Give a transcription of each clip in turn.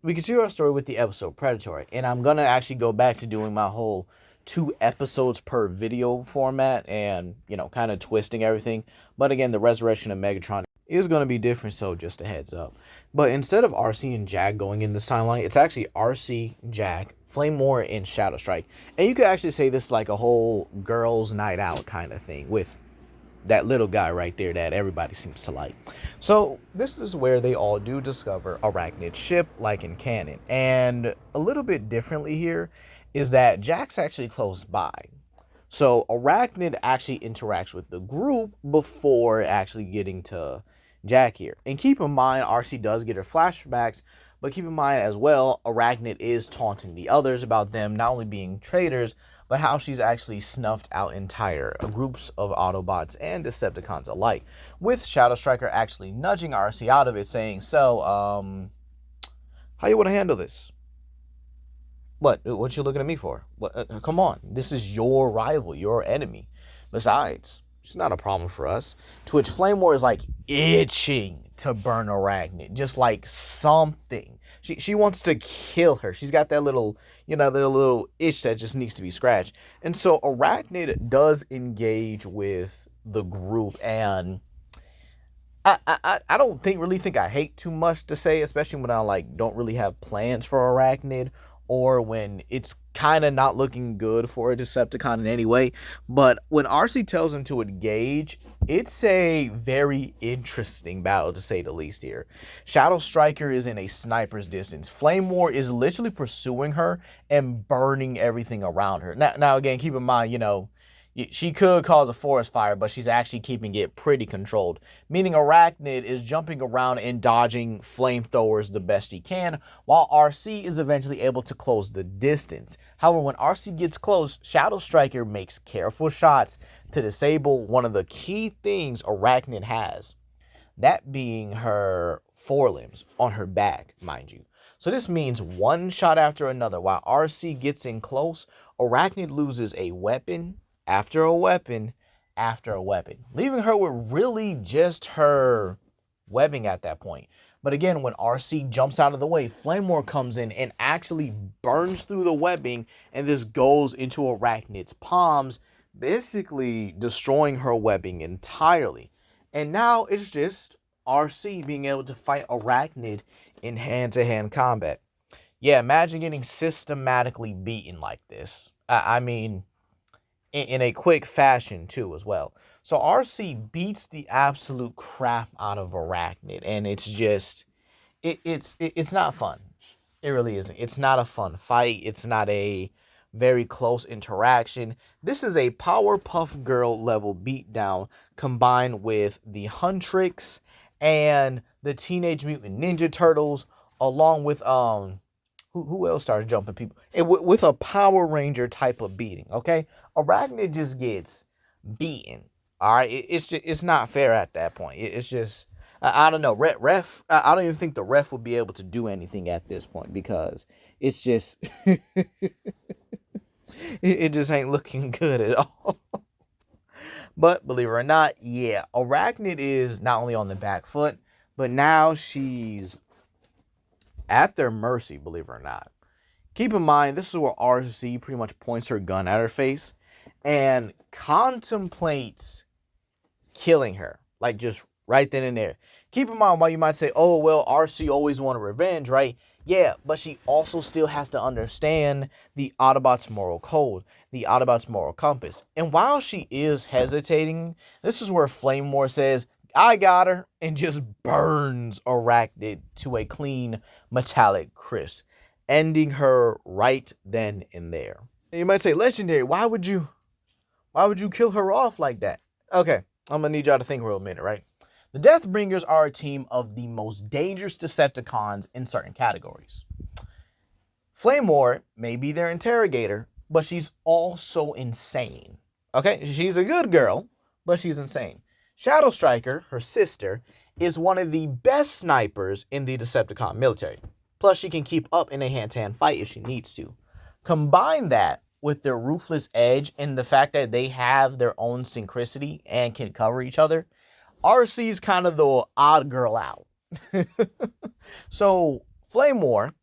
we continue our story with the episode Predatory, and I'm gonna actually go back to doing my whole 2 episodes per video format, and kind of twisting everything. But again, the resurrection of Megatron is gonna be different, so just a heads up. But instead of RC and Jack going in this timeline, it's actually RC, Jack, Flame War, and Shadow Strike, and you could actually say this is like a whole girls' night out kind of thing with that little guy right there that everybody seems to like. So this is where they all do discover Arachnid's ship, like in canon. And a little bit differently here is that Jack's actually close by. So Arachnid actually interacts with the group before actually getting to Jack here. And keep in mind, RC does get her flashbacks, but keep in mind as well, Arachnid is taunting the others about them not only being traitors, but how she's actually snuffed out entire groups of Autobots and Decepticons alike, with Shadow Striker actually nudging RC out of it, saying, so, how you want to handle this? What you looking at me for? Come on, this is your rival, your enemy. Besides, it's not a problem for us. To which Flame War is like itching to burn Arachnid, just like something. She wants to kill her. She's got that little, that little itch that just needs to be scratched. And so Arachnid does engage with the group, and I don't really think I hate too much to say, especially when I don't really have plans for Arachnid, or when it's kind of not looking good for a Decepticon in any way. But when RC tells him to engage, it's a very interesting battle, to say the least here. Shadow Striker is in a sniper's distance. Flame War is literally pursuing her and burning everything around her. Now again, keep in mind, she could cause a forest fire, but she's actually keeping it pretty controlled. Meaning Arachnid is jumping around and dodging flamethrowers the best she can, while RC is eventually able to close the distance. However, when RC gets close, Shadow Striker makes careful shots to disable one of the key things Arachnid has. That being her forelimbs on her back, mind you. So this means one shot after another. While RC gets in close, Arachnid loses a weapon after a weapon after a weapon, leaving her with really just her webbing at that point. But again, when RC jumps out of the way, Flame War comes in and actually burns through the webbing, and this goes into Arachnid's palms, basically destroying her webbing entirely. And now it's just RC being able to fight Arachnid in hand-to-hand combat. Yeah, imagine getting systematically beaten like this. I mean, in a quick fashion too as well. So RC beats the absolute crap out of Arachnid, and it's just it's not fun. It really isn't. It's not a fun fight. It's not a very close interaction. This is a Powerpuff Girl level beatdown combined with the Huntrix and the Teenage Mutant Ninja Turtles, along with who else starts jumping people? With a Power Ranger type of beating, okay? Arachnid just gets beaten, all right? It's not fair at that point. It's just, I don't know. Ref, I don't even think the ref would be able to do anything at this point, because it's just, it just ain't looking good at all. But believe it or not, yeah, Arachnid is not only on the back foot, but now she's at their mercy, believe it or not. Keep in mind, this is where RC pretty much points her gun at her face and contemplates killing her, like just right then and there. Keep in mind, while you might say, oh, well, RC always wanted revenge, right? Yeah, but she also still has to understand the Autobots' moral code, the Autobots' moral compass. And while she is hesitating, this is where Flame War says, I got her, and just burns Arachnid to a clean metallic crisp, ending her right then and there. And you might say, Legendary, why would you kill her off like that? Okay, I'm gonna need y'all to think for a minute, right? The Deathbringers are a team of the most dangerous Decepticons in certain categories. Flame War may be their interrogator, but she's also insane. Okay, she's a good girl, but she's insane. Shadow Striker, her sister, is one of the best snipers in the Decepticon military. Plus, she can keep up in a hand-to-hand fight if she needs to. Combine that with their ruthless edge and the fact that they have their own synchronicity and can cover each other, RC's kind of the odd girl out. So, Flame War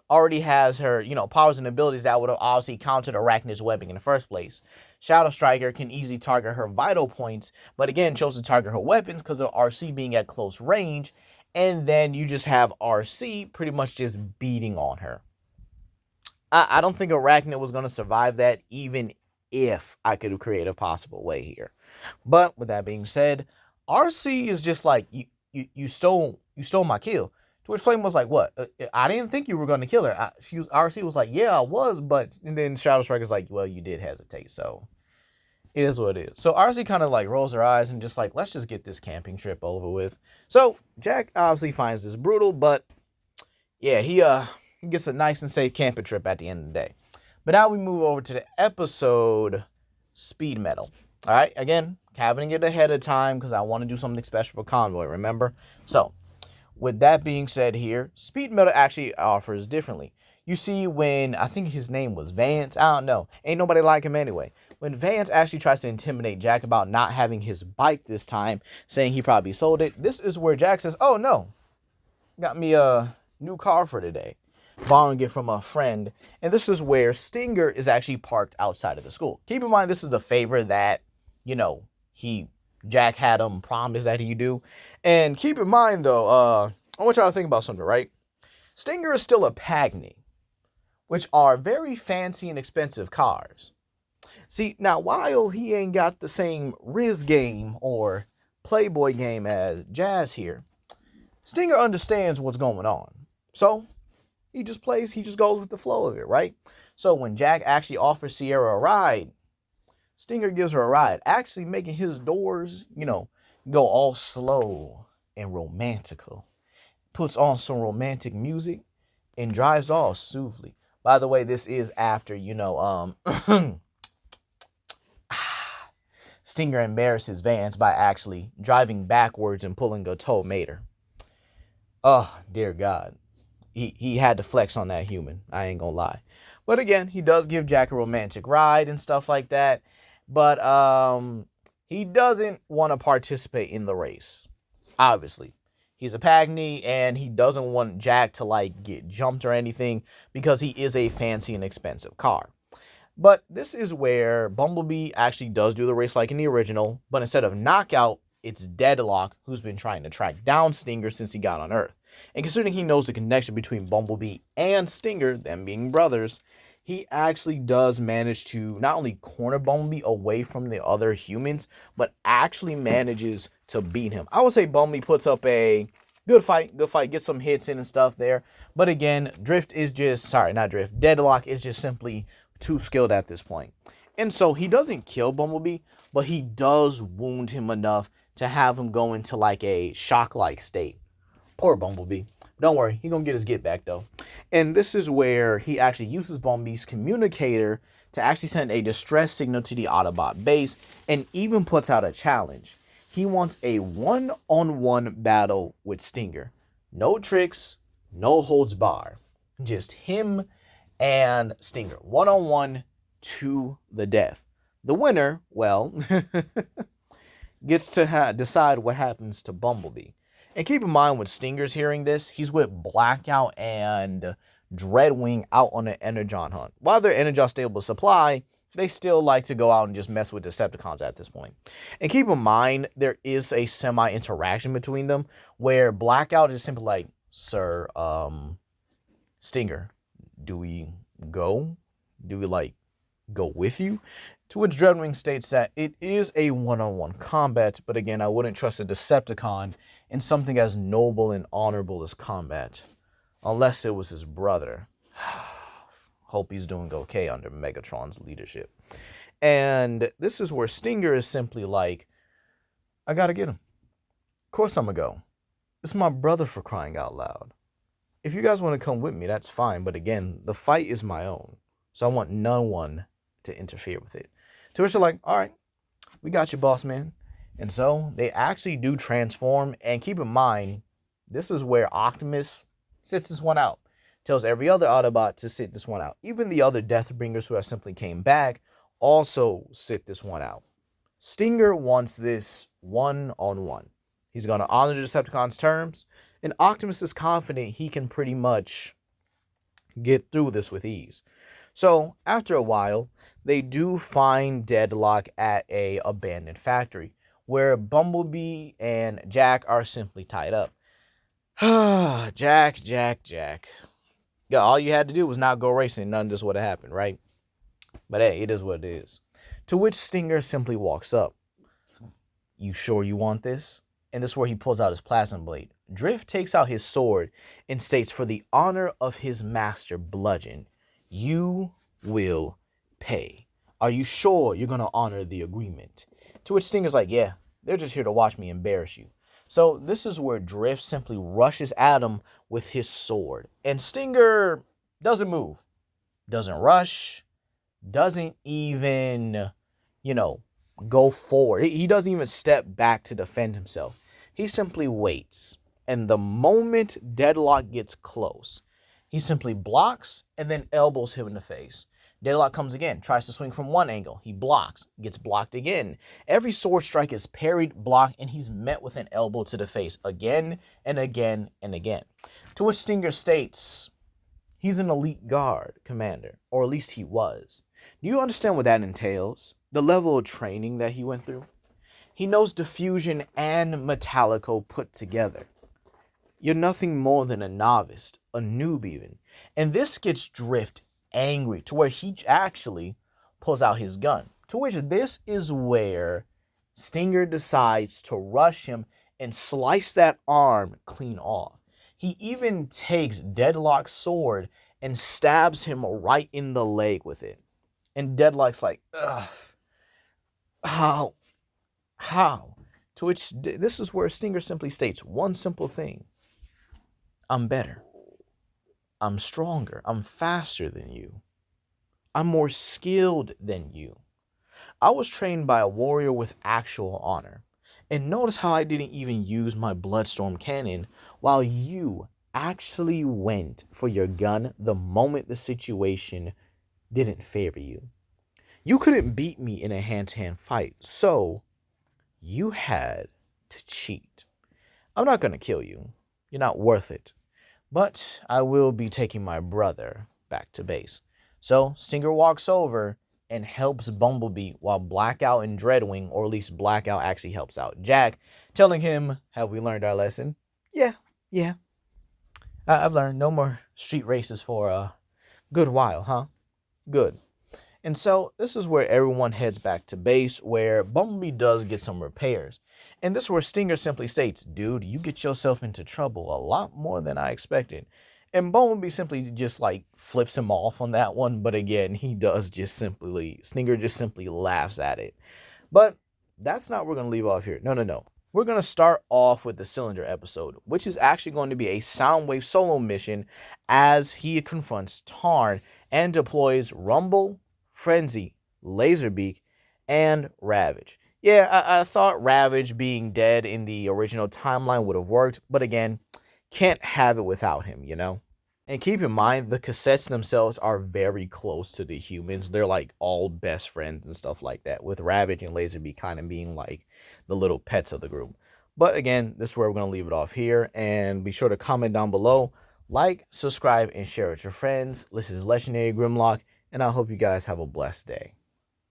already has her, powers and abilities that would have obviously countered Arachnid's webbing in the first place. Shadow Striker can easily target her vital points, but again, chose to target her weapons because of RC being at close range. And then you just have RC pretty much just beating on her. I don't think Arachnid was going to survive that, even if I could create a possible way here. But with that being said, RC is just like, you stole my kill. To which Flame was like, what? I didn't think you were going to kill her. RC was like, yeah, I was, but... And then Shadow Striker's like, well, you did hesitate, so... It is what it is. So RC kind of like rolls her eyes and just like, let's just get this camping trip over with. So Jack obviously finds this brutal, but... Yeah, he gets a nice and safe camping trip at the end of the day. But now we move over to the episode Speed Metal. All right, again, having it ahead of time because I want to do something special for Convoy, remember? So, with that being said here, Speed Metal actually offers differently. You see when, I think his name was Vance, I don't know. Ain't nobody like him anyway. When Vance actually tries to intimidate Jack about not having his bike this time, saying he probably sold it, this is where Jack says, oh no, got me a new car for today. Borrowing it from a friend. And this is where Stinger is actually parked outside of the school. Keep in mind, this is the favor that, Jack had him promised that he do. And keep in mind, though, I want y'all to think about something, right? Stinger is still a Pagny, which are very fancy and expensive cars. See, now, while he ain't got the same Riz game or Playboy game as Jazz here, Stinger understands what's going on. So, he just goes with the flow of it, right? So when Jack actually offers Sierra a ride, Stinger gives her a ride, actually making his doors, go all slow and romantical. Puts on some romantic music and drives off smoothly. By the way, this is after, Stinger embarrasses Vance by actually driving backwards and pulling a tow mater. Oh, dear God. He had to flex on that human. I ain't gonna lie. But again, he does give Jack a romantic ride and stuff like that. But he doesn't want to participate in the race. Obviously. He's a Pagny and he doesn't want Jack to get jumped or anything because he is a fancy and expensive car. But this is where Bumblebee actually does do the race like in the original, but instead of Knockout, it's Deadlock who's been trying to track down Stinger since he got on Earth. And considering he knows the connection between Bumblebee and Stinger, them being brothers, he actually does manage to not only corner Bumblebee away from the other humans, but actually manages to beat him. I would say Bumblebee puts up a good fight, gets some hits in and stuff there. But again, Deadlock is just simply too skilled at this point. And so he doesn't kill Bumblebee, but he does wound him enough to have him go into a shock-like state. Poor Bumblebee. Don't worry, he's gonna get his get back though. And this is where he actually uses Bumblebee's communicator to actually send a distress signal to the Autobot base and even puts out a challenge. He wants a one-on-one battle with Stinger. No tricks, no holds bar. Just him and Stinger. One-on-one to the death. The winner, well, gets to decide what happens to Bumblebee. And keep in mind, when Stinger's hearing this, he's with Blackout and Dreadwing out on an Energon hunt. While they're Energon stable supply, they still like to go out and just mess with Decepticons at this point. And keep in mind, there is a semi-interaction between them where Blackout is simply like, Sir, Stinger, do we go? Do we, go with you? To which Dreadwing states that it is a one-on-one combat, but again, I wouldn't trust a Decepticon in something as noble and honorable as combat. Unless it was his brother. Hope he's doing okay under Megatron's leadership. And this is where Stinger is simply like, I gotta get him. Of course I'm gonna go. It's my brother, for crying out loud. If you guys want to come with me, that's fine. But again, the fight is my own. So I want no one to interfere with it. To which they're like, all right, we got you, boss man. And so they actually do transform. And keep in mind, this is where Optimus sits this one out. Tells every other Autobot to sit this one out. Even the other Deathbringers who have simply came back also sit this one out. Stinger wants this one-on-one. He's going to honor the Decepticons' terms. And Optimus is confident he can pretty much get through this with ease. So after a while, they do find Deadlock at a abandoned factory where Bumblebee and Jack are simply tied up. Jack. Yeah, all you had to do was not go racing and none of this would have happened, right? But hey, it is what it is. To which Stinger simply walks up. You sure you want this? And this is where he pulls out his plasma blade. Drift takes out his sword and states, for the honor of his master Bludgeon, you will pay. Are you sure you're going to honor the agreement? To which Stinger's like, yeah, they're just here to watch me embarrass you. So this is where Drift simply rushes at him with his sword. And Stinger doesn't move, doesn't rush, doesn't even, go forward. He doesn't even step back to defend himself. He simply waits. And the moment Deadlock gets close, he simply blocks and then elbows him in the face. Deadlock comes again, tries to swing from one angle. He blocks, gets blocked again. Every sword strike is parried, blocked, and he's met with an elbow to the face again and again and again. To which Stinger states, he's an elite guard commander, or at least he was. Do you understand what that entails? The level of training that he went through? He knows diffusion and Metallico put together. You're nothing more than a novice, a noob even. And this gets Drift angry to where he actually pulls out his gun. To which this is where Stinger decides to rush him and slice that arm clean off. He even takes Deadlock's sword and stabs him right in the leg with it. And Deadlock's like, ugh, how? To which this is where Stinger simply states one simple thing. I'm better. I'm stronger. I'm faster than you. I'm more skilled than you. I was trained by a warrior with actual honor. And notice how I didn't even use my Bloodstorm cannon while you actually went for your gun the moment the situation didn't favor you. You couldn't beat me in a hand-to-hand fight, so you had to cheat. I'm not going to kill you. You're not worth it. But I will be taking my brother back to base. So Stinger walks over and helps Bumblebee while Blackout and Dreadwing, or at least Blackout actually helps out Jack, telling him, have we learned our lesson? Yeah. I've learned no more street races for a good while, huh? Good. And so this is where everyone heads back to base, where Bumblebee does get some repairs. And this is where Stinger simply states, dude, you get yourself into trouble a lot more than I expected. And Bumblebee simply just flips him off on that one. But again, Stinger just simply laughs at it. But that's not where we're going to leave off here. No. We're going to start off with the Cylinder episode, which is actually going to be a Soundwave solo mission as he confronts Tarn and deploys Rumble, Frenzy, Laserbeak, and Ravage. Yeah, I thought Ravage being dead in the original timeline would have worked, but again, can't have it without him, And keep in mind, the cassettes themselves are very close to the humans. They're all best friends and stuff like that, with Ravage and Laserbeak kind of being the little pets of the group. But again, this is where we're going to leave it off here, and be sure to comment down below, subscribe, and share with your friends. This is Legendary Grimlock, and I hope you guys have a blessed day.